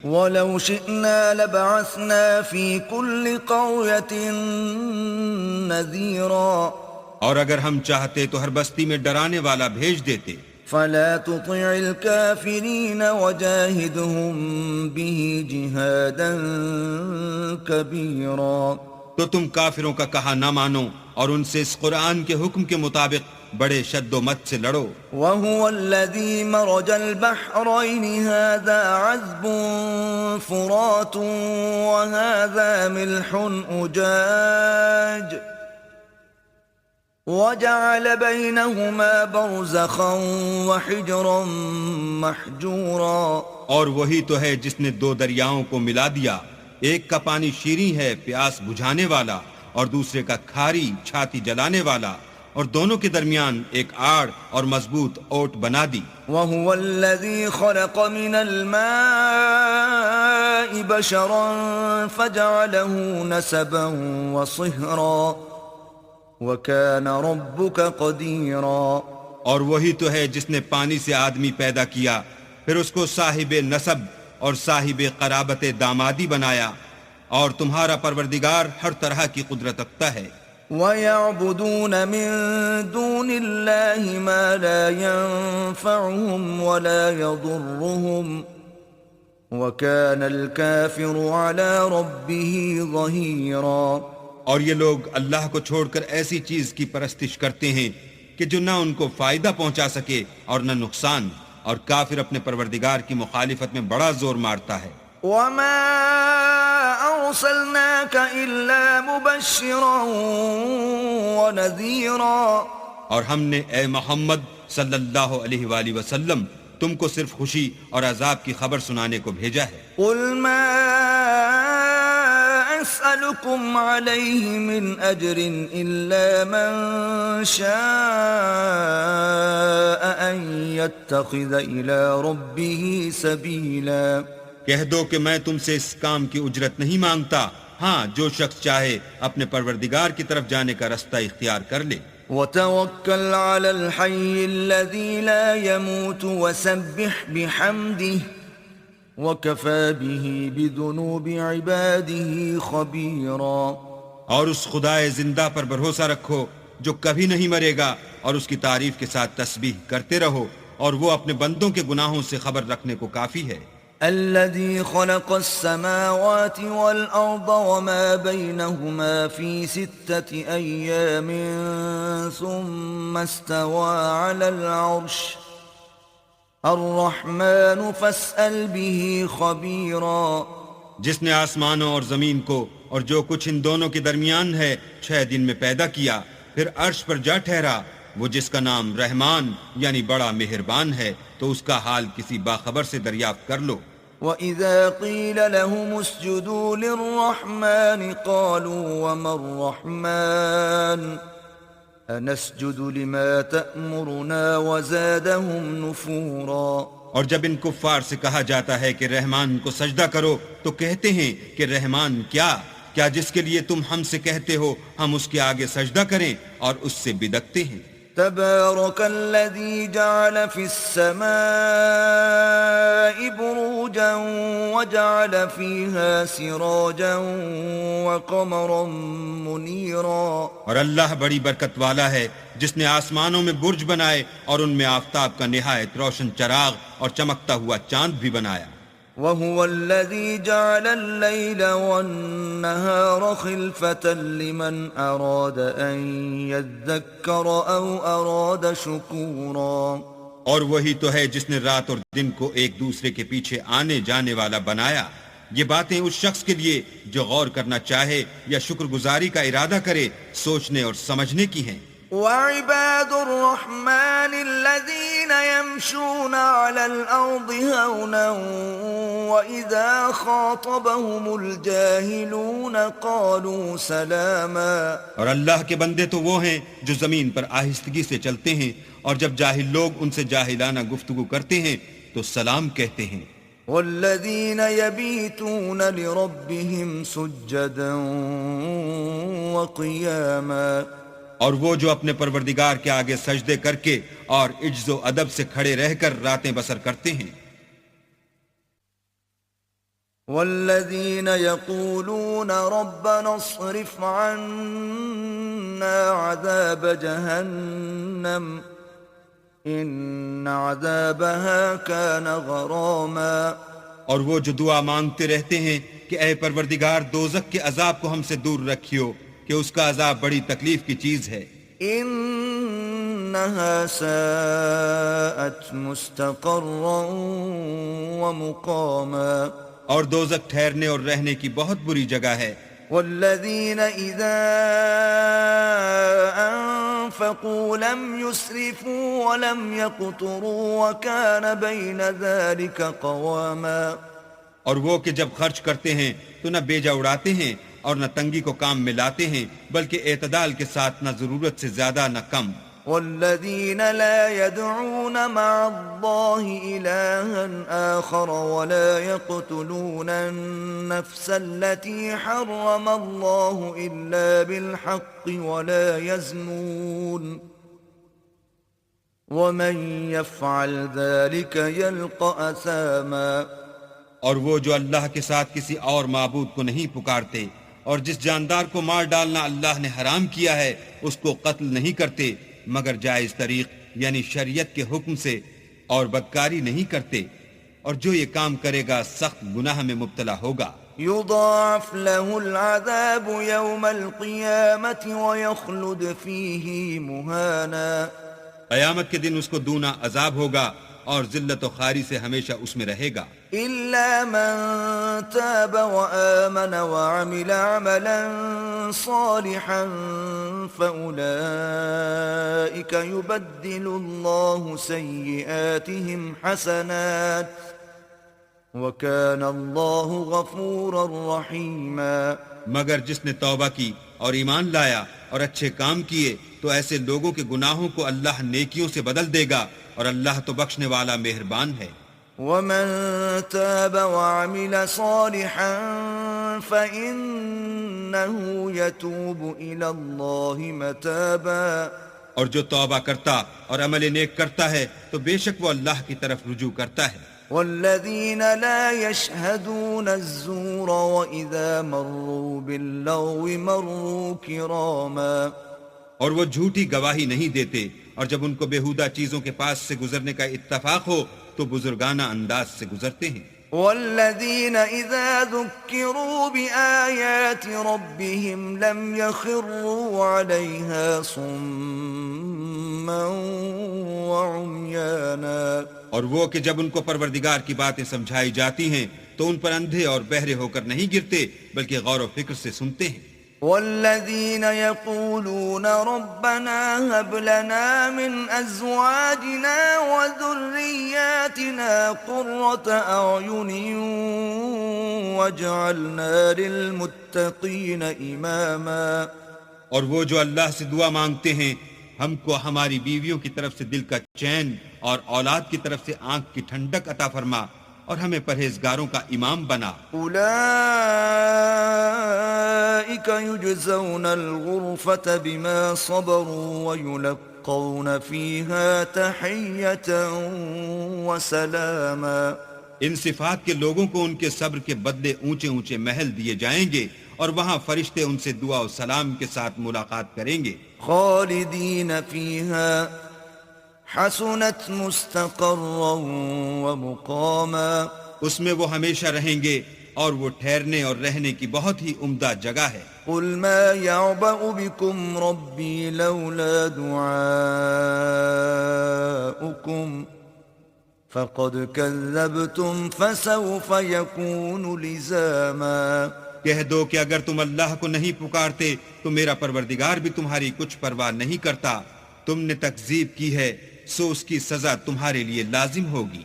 وَلَوْ شِئْنَا لَبَعَثْنَا فِي كُلِّ قَرْيَةٍ نَذِيرًا اور اگر ہم چاہتے تو ہر بستی میں ڈرانے والا بھیج دیتے. فَلَا تُطِعِ الْكَافِرِينَ وَجَاهِدْهُمْ بِهِ جِهَادًا كَبِيرًا. تو تم کافروں کا کہا نہ مانو اور ان سے اس قرآن کے حکم کے مطابق بڑے شد و مت سے لڑو. وَهُوَ الَّذِي مَرَجَ الْبَحْرَيْنِ هَذَا عَذْبٌ فُرَاتٌ وَهَذَا مِلْحٌ أُجَاجٌ وَجَعَلَ بَيْنَهُمَا بَرْزَخًا وَحِجْرًا مَحْجُورًا. اور وہی تو ہے جس نے دو دریاؤں کو ملا دیا، ایک کا پانی شیریں ہے پیاس بجھانے والا اور دوسرے کا کھاری چھاتی جلانے والا، اور دونوں کے درمیان ایک آڑ اور مضبوط اوٹ بنا دی. وَهُوَ الَّذِي خَلَقَ مِنَ الْمَاءِ بَشَرًا فَجَعَلَهُ نَسَبًا وَصِهْرًا وَكَانَ رَبُّكَ قَدِيرًا. اور وہی تو ہے جس نے پانی سے آدمی پیدا کیا، پھر اس کو صاحب نسب اور صاحب قرابت دامادی بنایا، اور تمہارا پروردگار ہر طرح کی قدرت رکھتا ہے. وَيَعْبُدُونَ مِن دُونِ اللَّهِ مَا لَا يَنفَعُهُمْ وَلَا يَضُرُّهُمْ وَكَانَ الْكَافِرُ عَلَى رَبِّهِ ظَهِيرًا. اور یہ لوگ اللہ کو چھوڑ کر ایسی چیز کی پرستش کرتے ہیں کہ جو نہ ان کو فائدہ پہنچا سکے اور نہ نقصان، اور کافر اپنے پروردگار کی مخالفت میں بڑا زور مارتا ہے. وَمَا أَرْسَلْنَاكَ إِلَّا مُبَشِّرًا وَنَذِيرًا. اور ہم نے اے محمد صلی اللہ علیہ وآلہ وسلم تم کو صرف خوشی اور عذاب کی خبر سنانے کو بھیجا ہے. قُلْ مَا أَسْأَلُكُمْ عَلَيْهِ مِنْ أَجْرٍ إِلَّا مَنْ شَاءَ أَنْ يَتَّخِذَ إِلَى رَبِّهِ سَبِيلًا. کہہ دو کہ میں تم سے اس کام کی اجرت نہیں مانگتا، ہاں جو شخص چاہے اپنے پروردگار کی طرف جانے کا رستہ اختیار کر لے. وَتَوَكَّلْ عَلَى الْحَيِّ الَّذِي لَا يَمُوتُ وَسَبِّحْ بِحَمْدِهِ وَكَفَى بِهِ بِذُنُوبِ عِبَادِهِ خَبِيرًا. اور اس خدائے زندہ پر بھروسہ رکھو جو کبھی نہیں مرے گا، اور اس کی تعریف کے ساتھ تسبیح کرتے رہو، اور وہ اپنے بندوں کے گناہوں سے خبر رکھنے کو کافی ہے. الذي خلق السماوات والأرض وما بينهما في 6 أيام ثم استوى على العرش الرحمن فاسأل به خبيرا. جس نے آسمانوں اور زمین کو اور جو کچھ ان دونوں کے درمیان ہے 6 دن میں پیدا کیا، پھر عرش پر جا ٹھہرا، وہ جس کا نام رحمان یعنی بڑا مہربان ہے، تو اس کا حال کسی باخبر سے دریافت کر لو. وَإِذَا قِيلَ لَهُمُ اسْجُدُوا لِلرَّحْمَنِ قَالُوا وَمَا الرَّحْمَنُ أَنَسْجُدُ لِمَا تَأْمُرُنَا وَزَادَهُمْ نُفُورًا. اور جب ان کفار سے کہا جاتا ہے کہ رحمان کو سجدہ کرو، تو کہتے ہیں کہ رحمان کیا جس کے لیے تم ہم سے کہتے ہو ہم اس کے آگے سجدہ کریں، اور اس سے بدکتے ہیں. تبارك الذي جعل في السماء بروجا وجعل فيها سراجا وقمرا منيرا. اور اللہ بڑی برکت والا ہے جس نے آسمانوں میں برج بنائے اور ان میں آفتاب کا نہایت روشن چراغ اور چمکتا ہوا چاند بھی بنایا. وَهُوَ الَّذِي جَعَلَ اللَّيْلَ وَالنَّهَارَ خِلْفَةً لِمَنْ أَرَادَ أَنْ يَذَّكَّرَ أَوْ أَرَادَ شُكُورًا. اور وہی تو ہے جس نے رات اور دن کو ایک دوسرے کے پیچھے آنے جانے والا بنایا. یہ باتیں اس شخص کے لیے جو غور کرنا چاہے یا شکر گزاری کا ارادہ کرے، سوچنے اور سمجھنے کی ہیں. وَعِبَادُ الرَّحْمَنِ الَّذِينَ يَمْشُونَ عَلَى الْأَرْضِ هَوْنًا وَإِذَا خَاطَبَهُمُ الْجَاهِلُونَ قَالُوا سَلَامًا. اور اللہ کے بندے تو وہ ہیں جو زمین پر آہستگی سے چلتے ہیں، اور جب جاہل لوگ ان سے جاہلانہ گفتگو کرتے ہیں تو سلام کہتے ہیں. وَالَّذِينَ يَبِيتُونَ لِرَبِّهِمْ سُجَّدًا وَقِيَامًا. اور وہ جو اپنے پروردگار کے آگے سجدے کر کے اور عجز و ادب سے کھڑے رہ کر راتیں بسر کرتے ہیں. والذين يقولون ربنا اصرف عنا عذاب جهنم إن عذابها كان غراما. اور وہ جو دعا مانگتے رہتے ہیں کہ اے پروردگار دوزخ کے عذاب کو ہم سے دور رکھیو کہ اس کا عذاب بڑی تکلیف کی چیز ہے. إنها ساءت مستقرا ومقاما. اور دوزخ ٹھہرنے اور رہنے کی بہت بری جگہ ہے. والذين إذا أنفقوا لم يسرفوا ولم يقتروا وكان بين ذلك قواما. اور وہ کہ جب خرچ کرتے ہیں تو نہ بیجا اڑاتے ہیں اور نہ تنگی کو کام میں لاتے ہیں بلکہ اعتدال کے ساتھ نہ ضرورت سے زیادہ نہ کم. والذين لا يدعون مع الله إلها آخر ولا يقتلون النفس التي حرم الله إلا بالحق ولا يزنون ومن يفعل ذلك يلقى أثاما. اور وہ جو اللہ کے ساتھ کسی اور معبود کو نہیں پکارتے اور جس جاندار کو مار ڈالنا اللہ نے حرام کیا ہے اس کو قتل نہیں کرتے مگر جائز طریق یعنی شریعت کے حکم سے اور بدکاری نہیں کرتے اور جو یہ کام کرے گا سخت گناہ میں مبتلا ہوگا. يضاعف له العذاب يوم القيامة ويخلد فيه مهانا. قیامت کے دن اس کو دونا عذاب ہوگا اور ذلت و خواری سے ہمیشہ اس میں رہے گا. إلا من تاب وآمن وعمل عملا صالحا فأولئك يبدل الله سيئاتهم حسنات وكان الله غفورا رحيما. مگر جس نے توبہ کی اور ایمان لایا اور اچھے کام کیے تو ایسے لوگوں کے گناہوں کو اللہ نیکیوں سے بدل دے گا اور اللہ تو بخشنے والا مہربان ہے. ومن تاب وعمل صالحا فإنه يتوب إلى الله متابا. اور جو توبہ کرتا اور عمل نیک کرتا ہے تو بے شک وہ اللہ کی طرف رجوع کرتا ہے. والذين لا يشهدون الزور وإذا مروا باللغو مروا كراما. اور وہ جھوٹی گواہی نہیں دیتے اور جب ان کو بےہودہ چیزوں کے پاس سے گزرنے کا اتفاق ہو تو بزرگانہ انداز سے گزرتے ہیں. والذين إذا ذكروا بآيات ربهم لم يخروا عليها صما وعميانا. اور وہ کہ جب ان کو پروردگار کی باتیں سمجھائی جاتی ہیں تو ان پر اندھے اور بہرے ہو کر نہیں گرتے بلکہ غور و فکر سے سنتے ہیں. والذين يقولون ربنا هب لنا من أزواجنا وذرياتنا قرة أعين واجعلنا للمتقين إماما. اور وہ جو اللہ سے دعا مانگتے ہیں ہم کو ہماری بیویوں کی طرف سے دل کا چین اور اولاد کی طرف سے آنکھ کی ٹھنڈک عطا فرما اور ہمیں پرہیزگاروں کا امام بنا. اولئک یجزون الغرفة بما صبروا ویلقون فیہا تحیۃ وسلاما. ان صفات کے لوگوں کو ان کے صبر کے بدلے اونچے اونچے محل دیے جائیں گے اور وہاں فرشتے ان سے دعا و سلام کے ساتھ ملاقات کریں گے. خالدین فیہا حسنت مستقرا ومقاما. اس میں وہ ہمیشہ رہیں گے اور وہ ٹھہرنے اور رہنے کی بہت ہی عمدہ جگہ ہے. قل ما يعبأ بكم ربي لولا دعاؤكم فقد كذبتم فسوف يكون لزاما. کہہ دو کہ اگر تم اللہ کو نہیں پکارتے تو میرا پروردگار بھی تمہاری کچھ پرواہ نہیں کرتا. تم نے تکذیب کی ہے سو اس کی سزا تمہارے لیے لازم ہوگی.